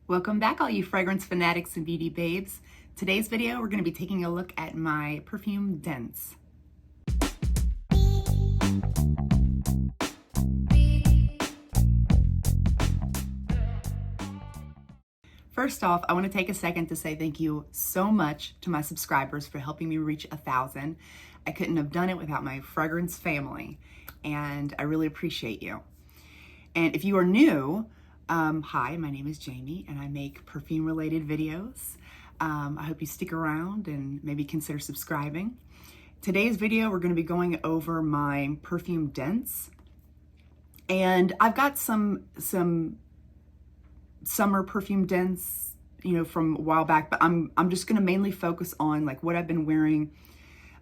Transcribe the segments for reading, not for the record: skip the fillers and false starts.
Welcome back, all you fragrance fanatics and beauty babes. Today's video, we're going to be taking a look at my perfume Dents. First off, I want to take a second to say thank you so much to my subscribers for helping me reach 1,000. I couldn't have done it without my fragrance family, and I really appreciate you. And if you are new, hi, my name is Jamie, and I make perfume-related videos. I hope you stick around and maybe consider subscribing. Today's video, we're going to be going over my perfume Dents. And I've got some summer perfume Dents, from a while back, but I'm just going to mainly focus on like what I've been wearing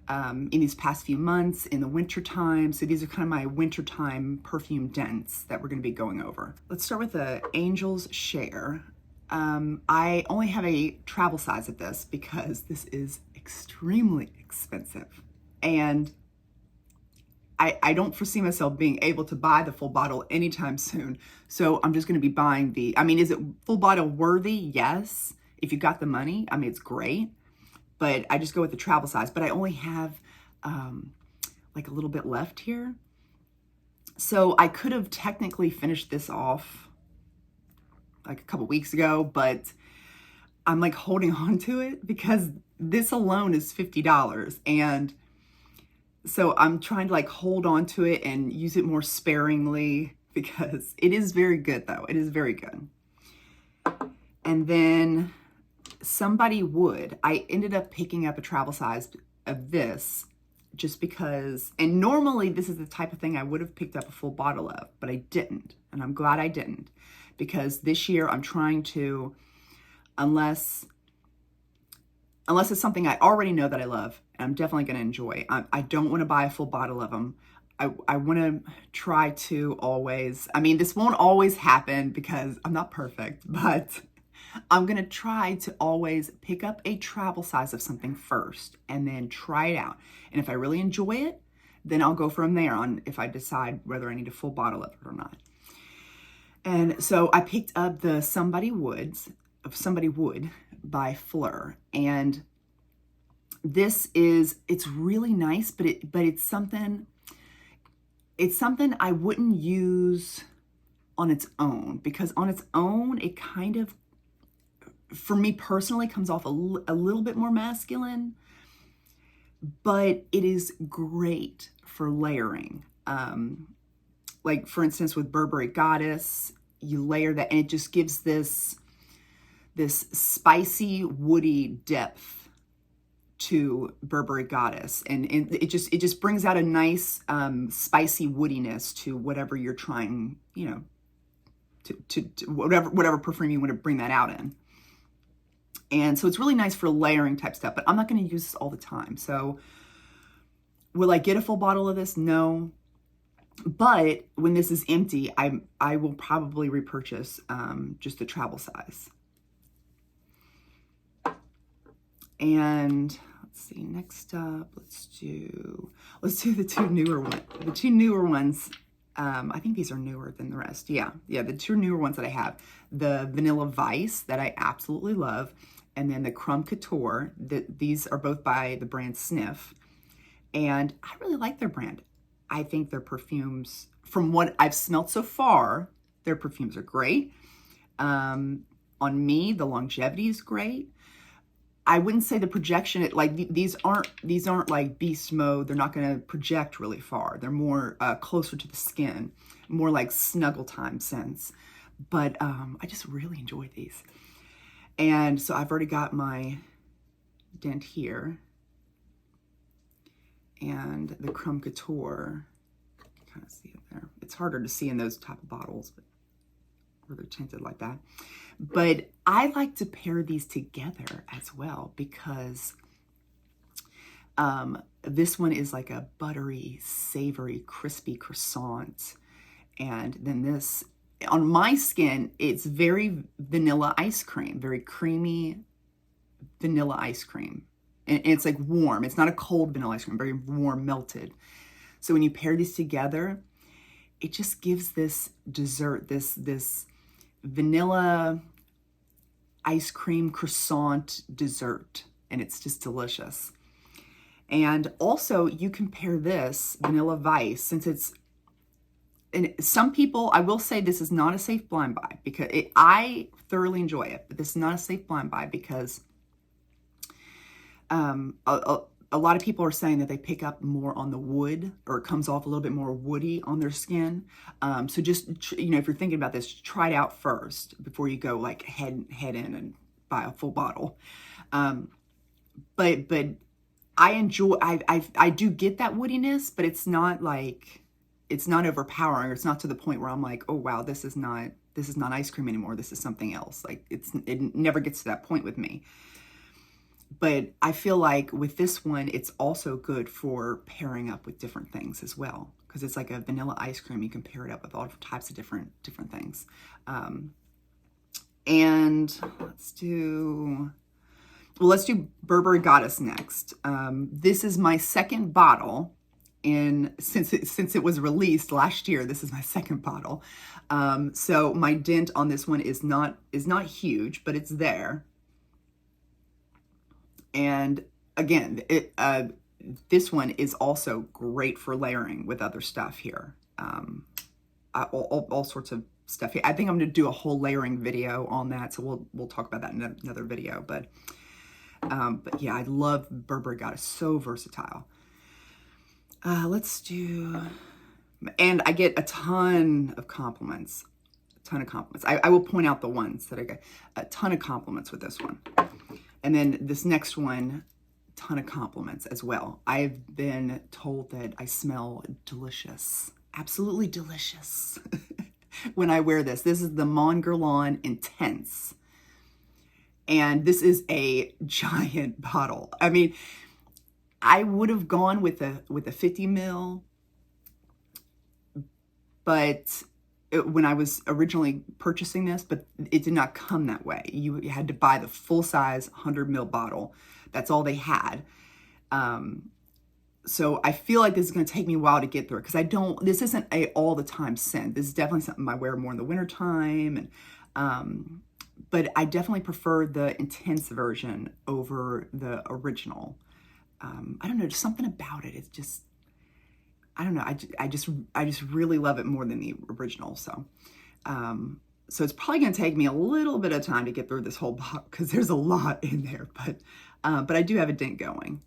in these past few months in the winter time. So these are kind of my wintertime perfume Dents that we're going to be going over. Let's start with the Angel's Share. I only have a travel size of this because this is extremely expensive. And I don't foresee myself being able to buy the full bottle anytime soon. So I'm just going to be buying is it full bottle worthy? Yes. If you got the money, it's great. But I just go with the travel size. But I only have like a little bit left here. So I could have technically finished this off like a couple weeks ago, but I'm like holding on to it because this alone is $50. And so I'm trying to like hold on to it and use it more sparingly because it is very good though. It is very good. And then Somebody Would. I ended up picking up a travel size of this just because, and normally this is the type of thing I would have picked up a full bottle of, but I didn't. And I'm glad I didn't because this year I'm trying to, unless it's something I already know that I love, and I'm definitely going to enjoy. I don't want to buy a full bottle of them. I want to try to always, this won't always happen because I'm not perfect, but I'm going to try to always pick up a travel size of something first and then try it out. And if I really enjoy it, then I'll go from there on if I decide whether I need a full bottle of it or not. And so I picked up the Somebody Would by Fleur, and it's really nice, but it's something I wouldn't use on its own, because on its own it kind of, for me personally, comes off a little bit more masculine, but it is great for layering. Like for instance with Burberry Goddess, you layer that and it just gives this spicy, woody depth to Burberry Goddess. And it just brings out a nice spicy woodiness to whatever you're trying, to whatever perfume you want to bring that out in. And so it's really nice for layering type stuff, but I'm not going to use this all the time. So will I get a full bottle of this? No. But when this is empty, I will probably repurchase just the travel size. And let's see, next up, let's do the two newer ones. The two newer ones, I think these are newer than the rest. Yeah, the two newer ones that I have. The Vanilla Vice that I absolutely love, and then the Crumb Couture. These are both by the brand Sniff. And I really like their brand. I think their perfumes, from what I've smelled so far, their perfumes are great. On me, the longevity is great. I wouldn't say the projection, these aren't like beast mode. They're not going to project really far. They're more closer to the skin, more like snuggle time scents. But I just really enjoy these. And so I've already got my Dent here. And the Crumb Couture, you can kind of see it there. It's harder to see in those type of bottles, but where they're tinted like that. But I like to pair these together as well because this one is like a buttery, savory, crispy croissant. And then this, on my skin, it's very vanilla ice cream, very creamy vanilla ice cream. And it's like warm. It's not a cold vanilla ice cream, very warm, melted. So when you pair these together, it just gives this dessert, this vanilla ice cream croissant dessert, and it's just delicious. And also you can pair this Vanilla Vice, since it's, and some people, I will say this is not a safe blind buy because I thoroughly enjoy it, but this is not a safe blind buy because a lot of people are saying that they pick up more on the wood, or it comes off a little bit more woody on their skin. So just, you know, if you're thinking about this, try it out first before you go like head in and buy a full bottle. But I enjoy, I do get that woodiness, but it's not like, it's not overpowering. It's not to the point where I'm like, oh wow, this is not ice cream anymore. This is something else. Like it never gets to that point with me. But I feel like with this one, it's also good for pairing up with different things as well, because it's like a vanilla ice cream. You can pair it up with all types of different things. And let's do Burberry Goddess next. This is my second bottle. Since it was released last year, this is my second bottle. So my dent on this one is not huge, but it's there. And again, this one is also great for layering with other stuff here. All sorts of stuff here. I think I'm going to do a whole layering video on that, so we'll talk about that in another video. But yeah, I love Burberry Goddess, so versatile. Let's do, and I get a ton of compliments. I will point out the ones that I get a ton of compliments with this one. And then this next one, ton of compliments as well. I've been told that I smell delicious, absolutely delicious when I wear this. This is the Mon Guerlain Intense. And this is a giant bottle. I mean, I would have gone with a 50 ml, but when I was originally purchasing this, but it did not come that way. You had to buy the full size 100 ml bottle. That's all they had. So I feel like this is going to take me a while to get through it, because this isn't a all the time scent. This is definitely something I wear more in the winter time. And, but I definitely prefer the intense version over the original. I don't know, just something about it. It's just, I don't know. I just really love it more than the original. So, so it's probably going to take me a little bit of time to get through this whole box, because there's a lot in there, but I do have a dent going.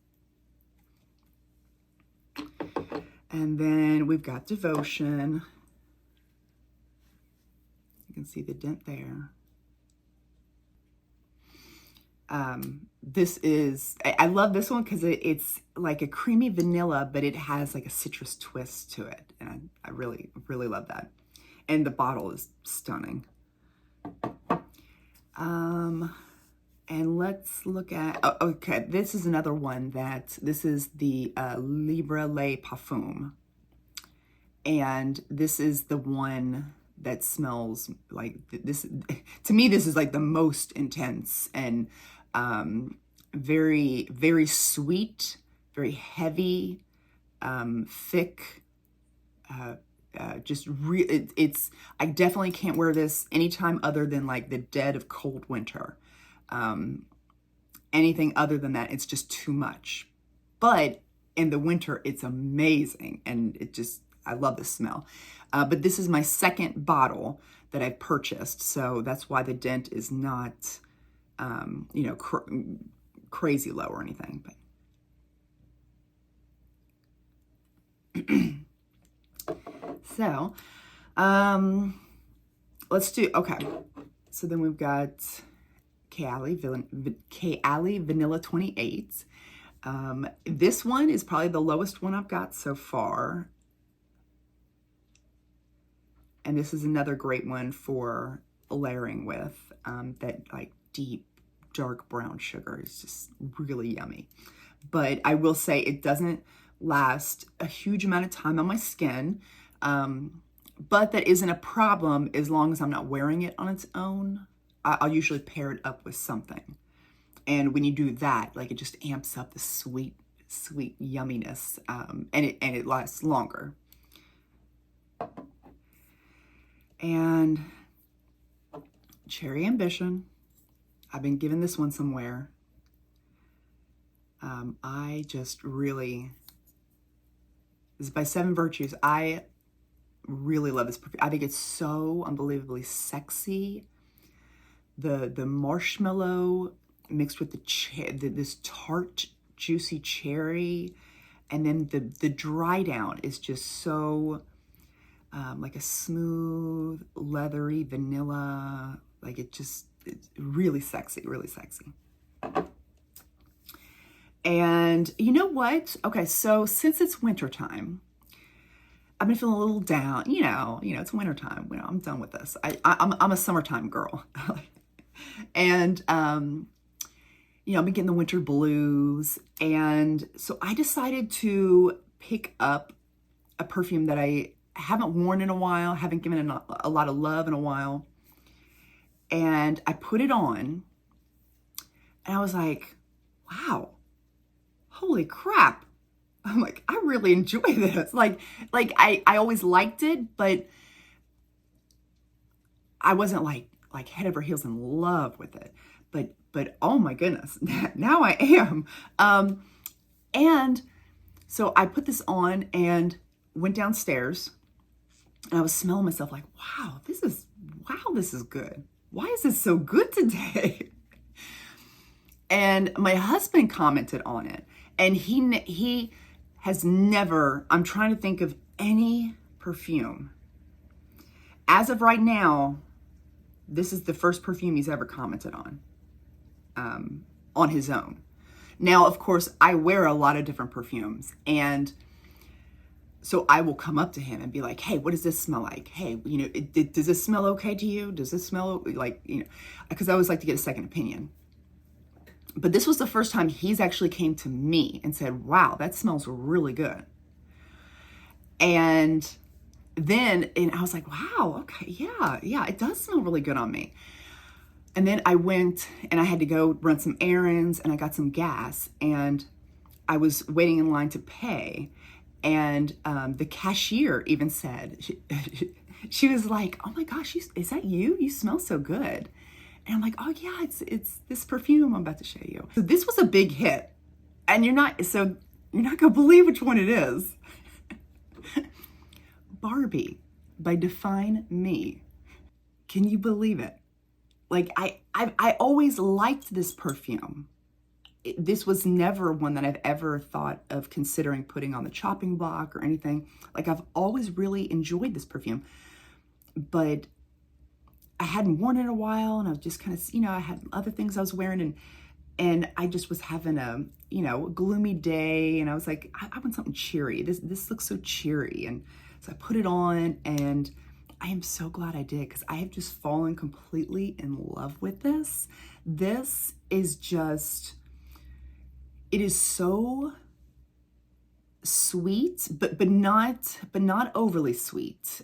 And then we've got Devotion. You can see the dent there. This is, I love this one because it's like a creamy vanilla, but it has like a citrus twist to it. And I really, really love that. And the bottle is stunning. And let's look at, oh, okay, this is another one this is the Libre Les Parfum. And this is the one that smells like this. To me, this is like the most intense and very, very sweet, very heavy, thick, just it's, I definitely can't wear this anytime other than like the dead of cold winter. Anything other than that, it's just too much. But in the winter, it's amazing. And it just, I love the smell. But this is my second bottle that I've purchased. So that's why the dent is not, you know, crazy low or anything. But so, let's do, okay. So then we've got Kayali Vanilla 28. This one is probably the lowest one I've got so far. And this is another great one for layering with, that like deep, dark brown sugar is just really yummy. But I will say it doesn't last a huge amount of time on my skin. But that isn't a problem as long as I'm not wearing it on its own. I'll usually pair it up with something. And when you do that, like it just amps up the sweet, sweet yumminess. And it lasts longer. And Cherry Ambition. I've been given this one somewhere. I just really, this is by Seven Virtues. I really love this perfume. I think it's so unbelievably sexy. The marshmallow mixed with this tart, juicy cherry, and then the dry down is just so like a smooth, leathery vanilla. Like it's really sexy, really sexy. And you know what? Okay, so since it's wintertime, I've been feeling a little down. You know, it's wintertime. You know, I'm done with this. I'm a summertime girl. And, you know, I've been getting the winter blues. And so I decided to pick up a perfume that I haven't worn in a while, haven't given it a lot of love in a while. And I put it on and I was like, wow, holy crap. I'm like, I really enjoy this. Like I always liked it, but I wasn't like head over heels in love with it. But oh my goodness, now I am. And so I put this on and went downstairs and I was smelling myself like, wow, this is good. Why is this so good today? And my husband commented on it, and he has never, I'm trying to think of any perfume. As of right now, this is the first perfume he's ever commented on his own. Now, of course, I wear a lot of different perfumes, and so I will come up to him and be like, hey, what does this smell like? Hey, you know, does this smell okay to you? Does this smell like, you know, because I always like to get a second opinion. But this was the first time he's actually came to me and said, wow, that smells really good. And then, I was like, wow, okay, yeah, it does smell really good on me. And then I went and I had to go run some errands and I got some gas and I was waiting in line to pay. And the cashier even said, she was like, oh my gosh, is that you? You smell so good. And I'm like, oh yeah, it's this perfume I'm about to show you. So this was a big hit. And you're not gonna believe which one it is. Barbie by Define Me. Can you believe it? Like I always liked this perfume. This was never one that I've ever thought of considering putting on the chopping block or anything. Like I've always really enjoyed this perfume, but I hadn't worn it in a while and I was just kind of, you know, I had other things I was wearing and I just was having a, you know, a gloomy day and I was like, I want something cheery. This looks so cheery. And so I put it on and I am so glad I did because I have just fallen completely in love with this. This is just, it is so sweet, but not overly sweet.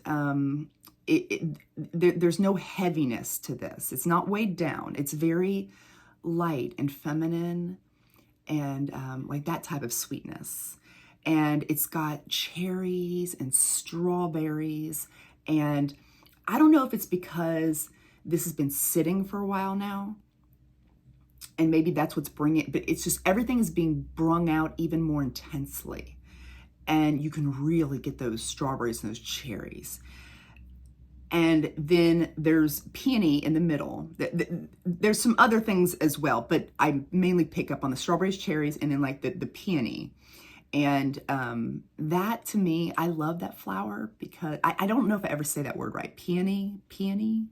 There's no heaviness to this. It's not weighed down. It's very light and feminine and like that type of sweetness. And it's got cherries and strawberries. And I don't know if it's because this has been sitting for a while now. And maybe that's what's bringing it, but it's just everything is being brung out even more intensely. And you can really get those strawberries and those cherries. And then there's peony in the middle. There's some other things as well, but I mainly pick up on the strawberries, cherries, and then like the peony. And that to me, I love that flower because I don't know if I ever say that word right. Peony.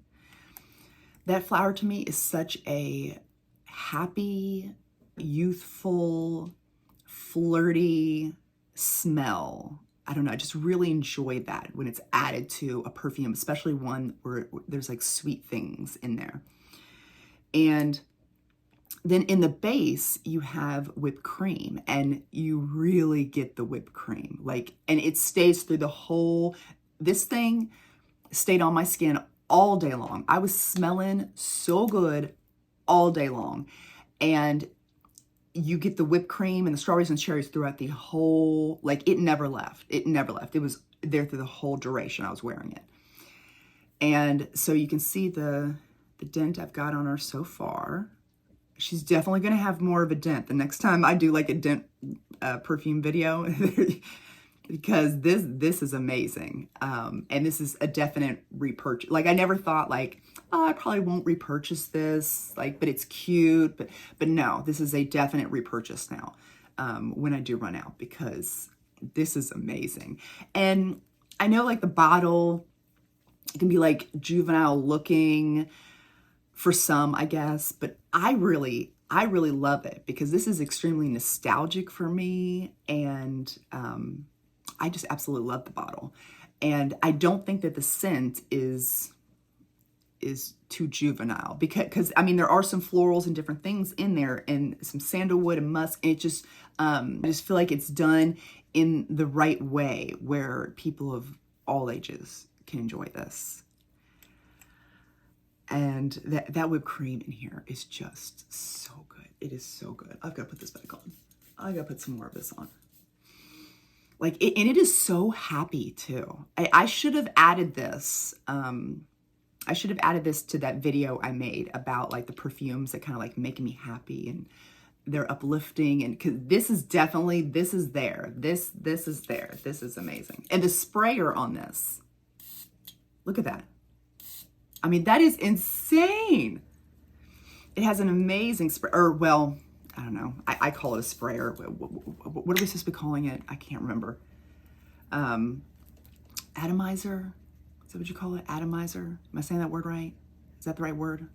That flower to me is such a happy, youthful, flirty smell. I don't know, I just really enjoy that when it's added to a perfume, especially one where there's like sweet things in there. And then in the base, you have whipped cream and you really get the whipped cream. Like, and it stays through the whole, this thing stayed on my skin all day long. I was smelling so good all day long. And you get the whipped cream and the strawberries and cherries throughout the whole, like it never left. It never left. It was there through the whole duration I was wearing it. And so you can see the dent I've got on her so far. she's definitely going to have more of a dent the next time I do like a dent perfume video. Because this is amazing. And this is a definite repurchase. Like, I never thought like, oh, I probably won't repurchase this, like, but it's cute. But no, this is a definite repurchase now, when I do run out, because this is amazing. And I know like the bottle, it can be like juvenile looking for some, I guess, but I really love it because this is extremely nostalgic for me. And, I just absolutely love the bottle. And I don't think that the scent is too juvenile, because I mean, there are some florals and different things in there and some sandalwood and musk. And it just, I just feel like it's done in the right way where people of all ages can enjoy this. And that whipped cream in here is just so good. It is so good. I've got to put this back on. I got to put some more of this on. Like, and it is so happy too. I should have added this. I should have added this to that video I made about like the perfumes that kind of like make me happy and they're uplifting. And cause this is definitely, this is there. This is there. This is amazing. And the sprayer on this, look at that. I mean, that is insane. It has an amazing spray, or well, I don't know. I call it a sprayer. What are we supposed to be calling it? I can't remember. Atomizer? Is that what you call it? Atomizer? Am I saying that word right? Is that the right word?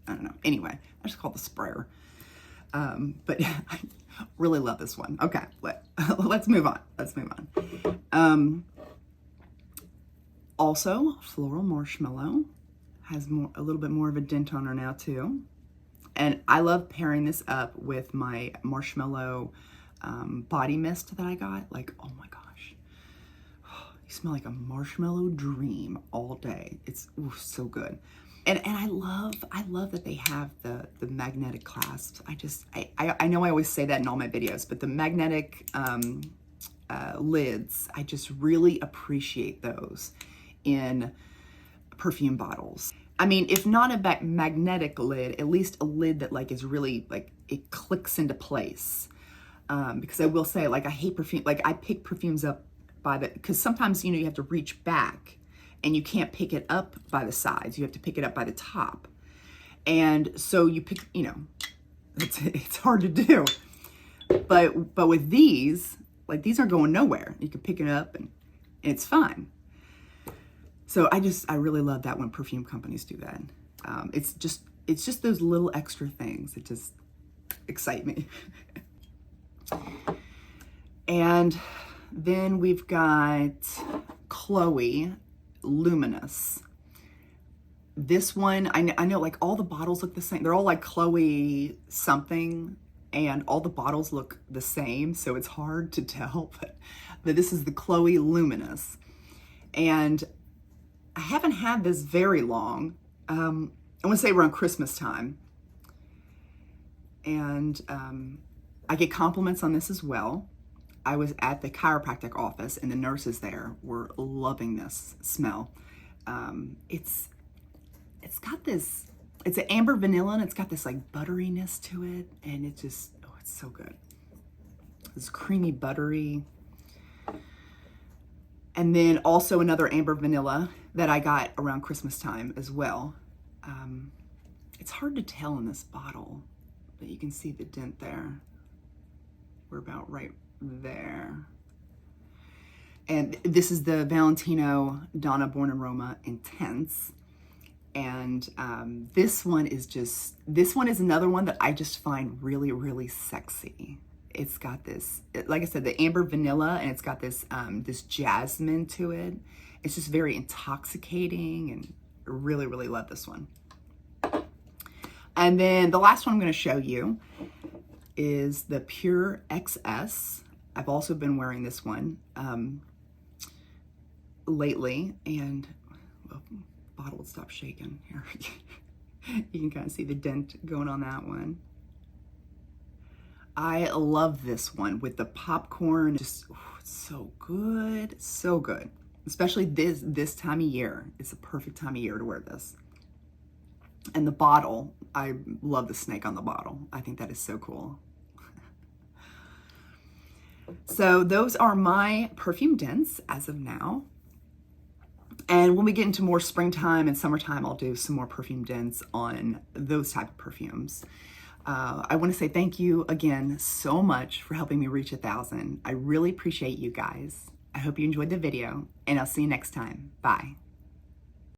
I don't know. Anyway, I just call it the sprayer. But I really love this one. Okay, let's move on. Let's move on. Also, Floral Marshmallow has a little bit more of a dent on her now too. And I love pairing this up with my marshmallow body mist that I got. Like, oh my gosh. You smell like a marshmallow dream all day. It's so good. And I love that they have the magnetic clasps. I know I always say that in all my videos, but the magnetic lids, I just really appreciate those in perfume bottles. I mean, if not a magnetic lid, at least a lid that like is really like, it clicks into place. Because I will say, like, I hate perfume, like I pick perfumes up because sometimes, you know, you have to reach back and you can't pick it up by the sides. You have to pick it up by the top. And so you pick, you know, it's hard to do. But with these, like, these aren't going nowhere. You can pick it up and it's fine. So I really love that when perfume companies do that. It's just those little extra things that just excite me. And then we've got Chloe Luminous. This one, I know like all the bottles look the same. They're all like Chloe something, and all the bottles look the same, so it's hard to tell. But this is the Chloe Luminous. And I haven't had this very long. I want to say around Christmas time. And I get compliments on this as well. I was at the chiropractic office and the nurses there were loving this smell. It's got this, it's an amber vanilla and it's got this like butteriness to it. And it just, oh, it's so good. It's creamy, buttery. And then also another amber vanilla that I got around Christmas time as well. It's hard to tell in this bottle, but you can see the dent there. We're about right there. And this is the Valentino Donna Born Aroma Intense. And this one is another one that I just find really, really sexy. It's got this, like I said, the amber vanilla, and it's got this this jasmine to it. It's just very intoxicating, and I really, really love this one. And then the last one I'm going to show you is the Pure XS. I've also been wearing this one lately, and well, bottle would stop shaking here. You can kind of see the dent going on that one. I love this one with the popcorn. Just, oh, it's so good, so good. Especially this time of year. It's a perfect time of year to wear this. And the bottle, I love the snake on the bottle. I think that is so cool. So those are my perfume dents as of now. And when we get into more springtime and summertime, I'll do some more perfume dents on those type of perfumes. I want to say thank you again so much for helping me reach 1,000. I really appreciate you guys. I hope you enjoyed the video, and I'll see you next time. Bye.